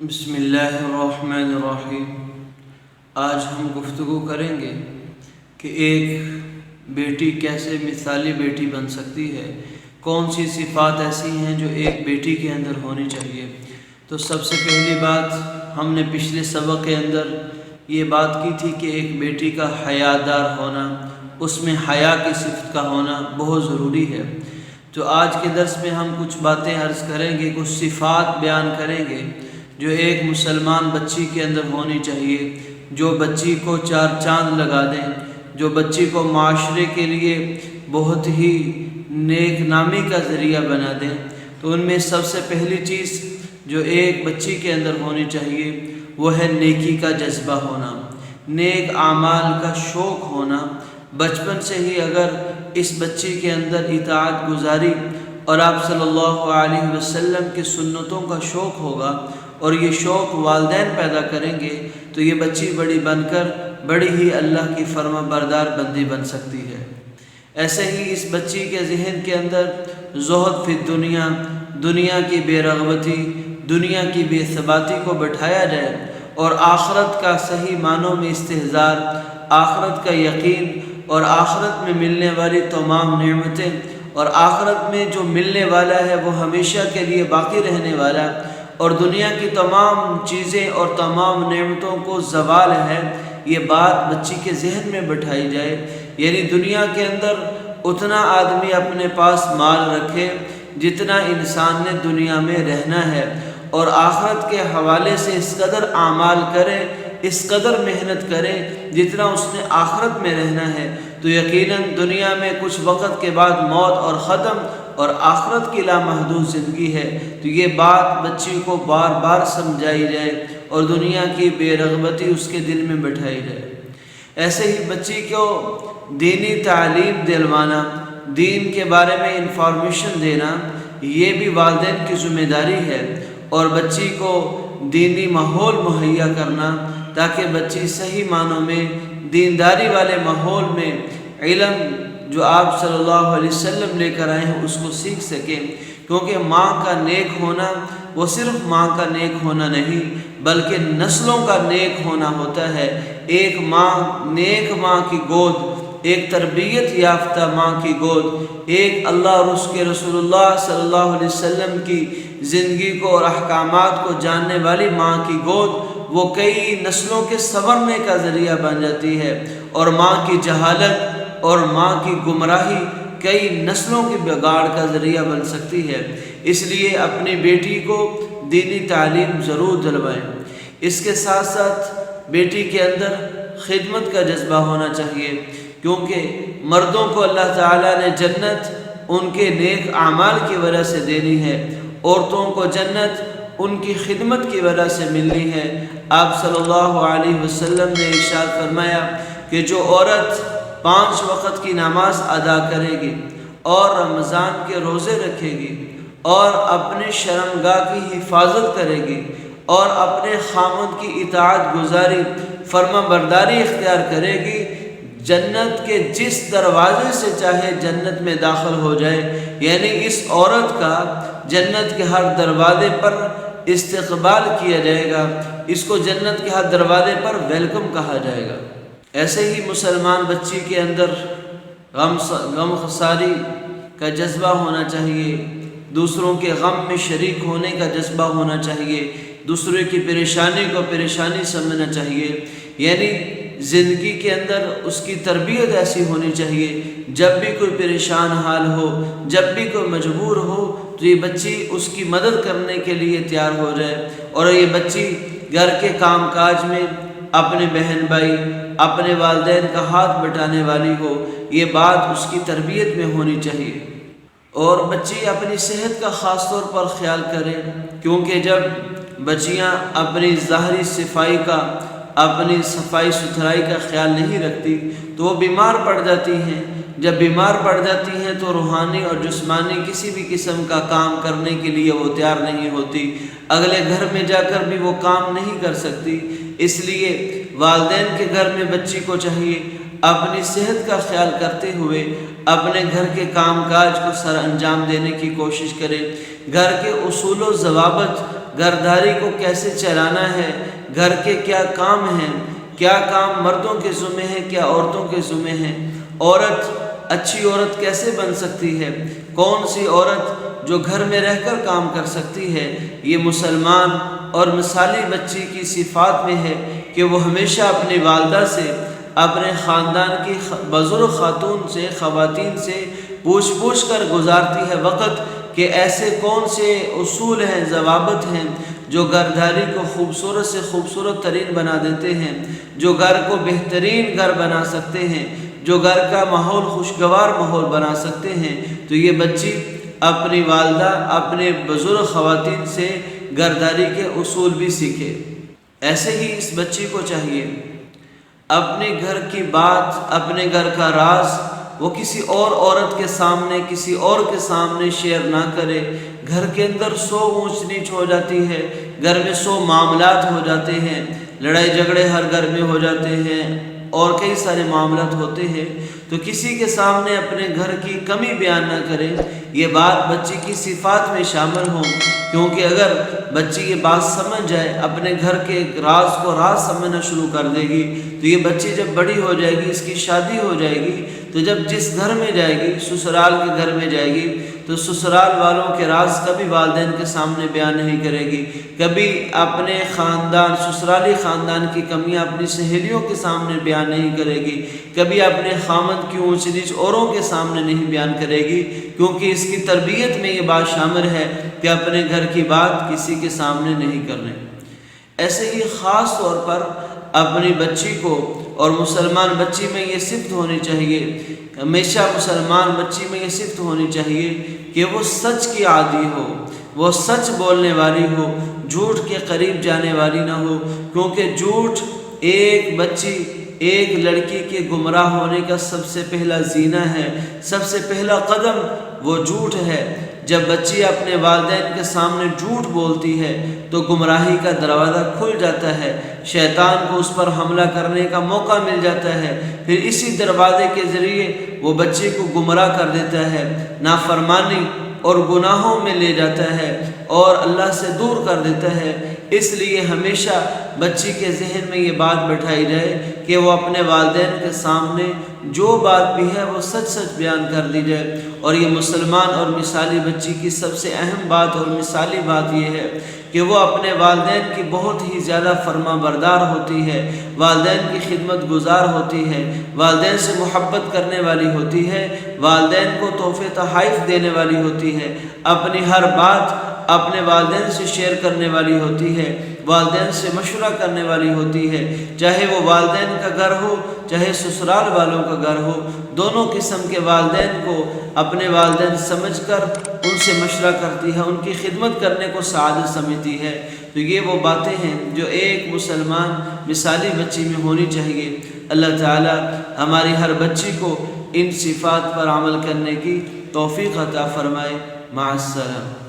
بسم اللہ الرحمن الرحیم۔ آج ہم گفتگو کریں گے کہ ایک بیٹی کیسے مثالی بیٹی بن سکتی ہے، کون سی صفات ایسی ہیں جو ایک بیٹی کے اندر ہونی چاہیے۔ تو سب سے پہلی بات ہم نے پچھلے سبق کے اندر یہ بات کی تھی کہ ایک بیٹی کا حیادار ہونا، اس میں حیا کی صفت کا ہونا بہت ضروری ہے۔ تو آج کے درس میں ہم کچھ باتیں عرض کریں گے، کچھ صفات بیان کریں گے جو ایک مسلمان بچی کے اندر ہونی چاہیے، جو بچی کو چار چاند لگا دیں، جو بچی کو معاشرے کے لیے بہت ہی نیک نامی کا ذریعہ بنا دیں۔ تو ان میں سب سے پہلی چیز جو ایک بچی کے اندر ہونی چاہیے وہ ہے نیکی کا جذبہ ہونا، نیک اعمال کا شوق ہونا۔ بچپن سے ہی اگر اس بچی کے اندر اطاعت گزاری اور آپ صلی اللہ علیہ وسلم کی سنتوں کا شوق ہوگا اور یہ شوق والدین پیدا کریں گے تو یہ بچی بڑی بن کر بڑی ہی اللہ کی فرما بردار بندی بن سکتی ہے۔ ایسے ہی اس بچی کے ذہن کے اندر زہد فی الدنیا، دنیا کی بے رغبتی، دنیا کی بے ثباتی کو بٹھایا جائے اور آخرت کا صحیح معنوں میں استحضار، آخرت کا یقین اور آخرت میں ملنے والی تمام نعمتیں اور آخرت میں جو ملنے والا ہے وہ ہمیشہ کے لیے باقی رہنے والا اور دنیا کی تمام چیزیں اور تمام نعمتوں کو زوال ہے، یہ بات بچی کے ذہن میں بٹھائی جائے۔ یعنی دنیا کے اندر اتنا آدمی اپنے پاس مال رکھے جتنا انسان نے دنیا میں رہنا ہے، اور آخرت کے حوالے سے اس قدر اعمال کرے، اس قدر محنت کرے جتنا اس نے آخرت میں رہنا ہے، تو یقیناً دنیا میں کچھ وقت کے بعد موت اور ختم اور آخرت کی لامحدود زندگی ہے۔ تو یہ بات بچی کو بار بار سمجھائی جائے اور دنیا کی بے رغبتی اس کے دل میں بٹھائی جائے۔ ایسے ہی بچی کو دینی تعلیم دلوانا، دین کے بارے میں انفارمیشن دینا، یہ بھی والدین کی ذمہ داری ہے، اور بچی کو دینی ماحول مہیا کرنا تاکہ بچی صحیح معنوں میں دینداری والے ماحول میں علم جو آپ صلی اللہ علیہ وسلم لے کر آئے ہیں اس کو سیکھ سکیں۔ کیونکہ ماں کا نیک ہونا وہ صرف ماں کا نیک ہونا نہیں بلکہ نسلوں کا نیک ہونا ہوتا ہے۔ ایک ماں، نیک ماں کی گود، ایک تربیت یافتہ ماں کی گود، ایک اللہ اور اس کے رسول اللہ صلی اللہ علیہ وسلم کی زندگی کو اور احکامات کو جاننے والی ماں کی گود، وہ کئی نسلوں کے سنورنے کا ذریعہ بن جاتی ہے، اور ماں کی جہالت اور ماں کی گمراہی کئی نسلوں کے بگاڑ کا ذریعہ بن سکتی ہے۔ اس لیے اپنی بیٹی کو دینی تعلیم ضرور دلوائیں۔ اس کے ساتھ ساتھ بیٹی کے اندر خدمت کا جذبہ ہونا چاہیے، کیونکہ مردوں کو اللہ تعالیٰ نے جنت ان کے نیک اعمال کی وجہ سے دینی ہے، عورتوں کو جنت ان کی خدمت کی وجہ سے ملنی ہے۔ آپ صلی اللہ علیہ وسلم نے ارشاد فرمایا کہ جو عورت 5 وقت کی نماز ادا کرے گی اور رمضان کے روزے رکھے گی اور اپنے شرمگاہ کی حفاظت کرے گی اور اپنے خاوند کی اطاعت گزاری، فرما برداری اختیار کرے گی، جنت کے جس دروازے سے چاہے جنت میں داخل ہو جائے، یعنی اس عورت کا جنت کے ہر دروازے پر استقبال کیا جائے گا، اس کو جنت کے ہر دروازے پر ویلکم کہا جائے گا۔ ایسے ہی مسلمان بچی کے اندر غم خساری کا جذبہ ہونا چاہیے، دوسروں کے غم میں شریک ہونے کا جذبہ ہونا چاہیے، دوسرے کی پریشانی کو پریشانی سمجھنا چاہیے۔ یعنی زندگی کے اندر اس کی تربیت ایسی ہونی چاہیے، جب بھی کوئی پریشان حال ہو، جب بھی کوئی مجبور ہو تو یہ بچی اس کی مدد کرنے کے لیے تیار ہو جائے، اور یہ بچی گھر کے کام کاج میں اپنے بہن بھائی، اپنے والدین کا ہاتھ بٹانے والی ہو، یہ بات اس کی تربیت میں ہونی چاہیے۔ اور بچی اپنی صحت کا خاص طور پر خیال کرے، کیونکہ جب بچیاں اپنی ظاہری صفائی کا، اپنی صفائی ستھرائی کا خیال نہیں رکھتی تو وہ بیمار پڑ جاتی ہیں۔ جب بیمار پڑ جاتی ہیں تو روحانی اور جسمانی کسی بھی قسم کا کام کرنے کے لیے وہ تیار نہیں ہوتی، اگلے گھر میں جا کر بھی وہ کام نہیں کر سکتی۔ اس لیے والدین کے گھر میں بچی کو چاہیے اپنی صحت کا خیال کرتے ہوئے اپنے گھر کے کام کاج کو سر انجام دینے کی کوشش کرے، گھر کے اصول و ضوابط گھرداری کو کیسے چلانا ہے، گھر کے کیا کام ہیں، کیا کام مردوں کے ذمہ ہیں، کیا عورتوں کے ذمہ ہیں، عورت اچھی عورت کیسے بن سکتی ہے، کون سی عورت جو گھر میں رہ کر کام کر سکتی ہے، یہ مسلمان اور مثالی بچی کی صفات میں ہے کہ وہ ہمیشہ اپنی والدہ سے، اپنے خاندان کی بزرگ خاتون سے، خواتین سے پوچھ کر گزارتی ہے وقت کہ ایسے کون سے اصول ہیں، ضوابط ہیں جو گھرداری کو خوبصورت سے خوبصورت ترین بنا دیتے ہیں، جو گھر کو بہترین گھر بنا سکتے ہیں، جو گھر کا ماحول خوشگوار ماحول بنا سکتے ہیں۔ تو یہ بچی اپنی والدہ، اپنے بزرگ خواتین سے گھرداری کے اصول بھی سیکھے۔ ایسے ہی اس بچی کو چاہیے اپنے گھر کی بات، اپنے گھر کا راز وہ کسی اور عورت کے سامنے، کسی اور کے سامنے شیئر نہ کرے۔ گھر کے اندر 100 اونچ نیچ ہو جاتی ہے، گھر میں 100 معاملات ہو جاتے ہیں، لڑائی جھگڑے ہر گھر میں ہو جاتے ہیں اور کئی سارے معاملات ہوتے ہیں، تو کسی کے سامنے اپنے گھر کی کمی بیان نہ کرے۔ یہ بات بچی کی صفات میں شامل ہوں، کیونکہ اگر بچی یہ بات سمجھ جائے، اپنے گھر کے راز کو راز سمجھنا شروع کر دے گی، تو یہ بچی جب بڑی ہو جائے گی، اس کی شادی ہو جائے گی، تو جب جس گھر میں جائے گی، سسرال کے گھر میں جائے گی، تو سسرال والوں کے راز کبھی والدین کے سامنے بیان نہیں کرے گی، کبھی اپنے خاندان، سسرالی خاندان کی کمیاں اپنی سہیلیوں کے سامنے بیان نہیں کرے گی، کبھی اپنے خامد کی اونچ نیچ اوروں کے سامنے نہیں بیان کرے گی، کیونکہ اس کی تربیت میں یہ بات شامل ہے کہ اپنے گھر کی بات کسی کے سامنے نہیں کرنے۔ ایسے ہی خاص طور پر اپنی بچی کو، اور مسلمان بچی میں یہ صفت ہونی چاہیے، ہمیشہ مسلمان بچی میں یہ صفت ہونی چاہیے کہ وہ سچ کی عادی ہو، وہ سچ بولنے والی ہو، جھوٹ کے قریب جانے والی نہ ہو، کیونکہ جھوٹ ایک بچی، ایک لڑکی کے گمراہ ہونے کا سب سے پہلا زینہ ہے، سب سے پہلا قدم وہ جھوٹ ہے۔ جب بچی اپنے والدین کے سامنے جھوٹ بولتی ہے تو گمراہی کا دروازہ کھل جاتا ہے، شیطان کو اس پر حملہ کرنے کا موقع مل جاتا ہے، پھر اسی دروازے کے ذریعے وہ بچے کو گمراہ کر دیتا ہے، نافرمانی اور گناہوں میں لے جاتا ہے اور اللہ سے دور کر دیتا ہے۔ اس لیے ہمیشہ بچی کے ذہن میں یہ بات بٹھائی جائے کہ وہ اپنے والدین کے سامنے جو بات بھی ہے وہ سچ سچ بیان کر دی جائے۔ اور یہ مسلمان اور مثالی بچی کی سب سے اہم بات اور مثالی بات یہ ہے کہ وہ اپنے والدین کی بہت ہی زیادہ فرما بردار ہوتی ہے، والدین کی خدمت گزار ہوتی ہے، والدین سے محبت کرنے والی ہوتی ہے، والدین کو تحفے تحائف دینے والی ہوتی ہے، اپنی ہر بات اپنے والدین سے شیئر کرنے والی ہوتی ہے، والدین سے مشورہ کرنے والی ہوتی ہے، چاہے وہ والدین کا گھر ہو چاہے سسرال والوں کا گھر ہو، دونوں قسم کے والدین کو اپنے والدین سمجھ کر ان سے مشورہ کرتی ہے، ان کی خدمت کرنے کو سعادت سمجھتی ہے۔ تو یہ وہ باتیں ہیں جو ایک مسلمان مثالی بچی میں ہونی چاہیے۔ اللہ تعالی ہماری ہر بچی کو ان صفات پر عمل کرنے کی توفیق عطا فرمائے۔ مع السلامہ۔